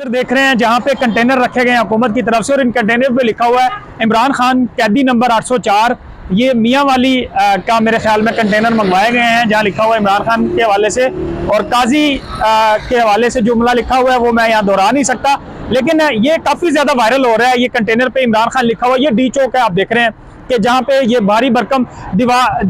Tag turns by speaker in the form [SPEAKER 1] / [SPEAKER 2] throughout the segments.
[SPEAKER 1] मंजर देख रहे हैं जहां पे कंटेनर रखे गए हैं हुकूमत की तरफ से और इन कंटेनर पे लिखा हुआ है इमरान खान कैदी नंबर 804। ये मियाँ वाली का मेरे ख्याल में कंटेनर मंगवाए गए हैं जहां लिखा हुआ है इमरान खान के हवाले से, और काजी के हवाले से जुमला लिखा हुआ है वो मैं यहाँ दोहरा नहीं सकता, लेकिन ये काफ़ी ज़्यादा वायरल हो रहा है। ये कंटेनर पे इमरान खान लिखा हुआ है। ये डी चौक है, आप देख रहे हैं कि जहाँ पे ये भारी भरकम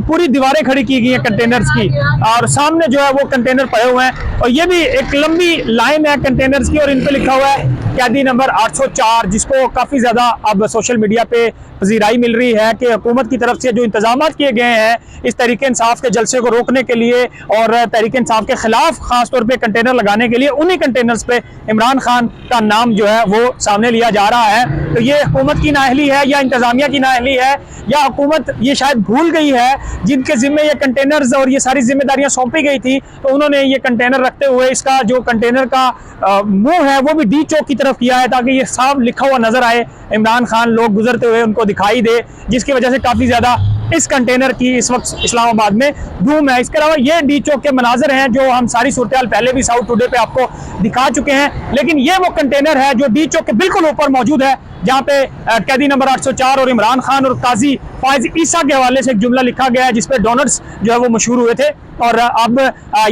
[SPEAKER 1] पूरी दीवारें खड़ी की गई हैं कंटेनर्स की, और सामने जो है वो कंटेनर पड़े हुए हैं और ये भी एक लंबी लाइन है कंटेनर्स की और इन पे लिखा हुआ है कैदी नंबर 804, जिसको काफ़ी ज़्यादा अब सोशल मीडिया पे पजीराई मिल रही है कि हुकूमत की तरफ से जो इंतजाम किए गए हैं इस तहरीक इंसाफ के जलसे को रोकने के लिए और तहरीक इंसाफ के खिलाफ खासतौर पे कंटेनर लगाने के लिए, उन्हीं कंटेनर्स पे इमरान खान का नाम जो है वो सामने लिया जा रहा है। तो ये हुकूमत की नाअहली है या इंतजामिया की नाअहली है या हुकूमत ये शायद भूल गई है जिनके जिम्मे ये कंटेनर्स और ये सारी जिम्मेदारियां सौंपी गई थी, तो उन्होंने ये कंटेनर रखते हुए इसका जो कंटेनर का मुंह है वो भी डी चौक की तरफ किया है ताकि ये साफ लिखा हुआ नजर आए, इमरान खान लोग गुजरते हुए उनको दिखाई दे, जिसकी वजह से काफ़ी ज़्यादा इस कंटेनर की इस वक्त इस्लामाबाद में धूम है। इसके अलावा ये डी चौक के मनाजर हैं जो हम सारी सूरत पहले भी साउथ टुडे पे आपको दिखा चुके हैं, लेकिन ये वो कंटेनर है जो डी चौक के बिल्कुल ऊपर मौजूद है जहाँ पे कैदी नंबर 804 और इमरान खान और काजी फायज ईसा के हवाले से एक जुमला लिखा गया है जिसपे डोनट्स जो है वो मशहूर हुए थे। और अब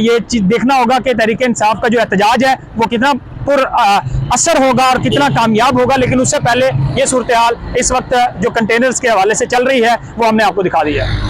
[SPEAKER 1] ये चीज देखना होगा कि तहरीक इंसाफ का जो एहतजाज है वो कितना असर होगा और कितना कामयाब होगा, लेकिन उससे पहले ये सूरत हाल इस वक्त जो कंटेनर्स के हवाले से चल रही है वो हमने आपको दिखा दी है।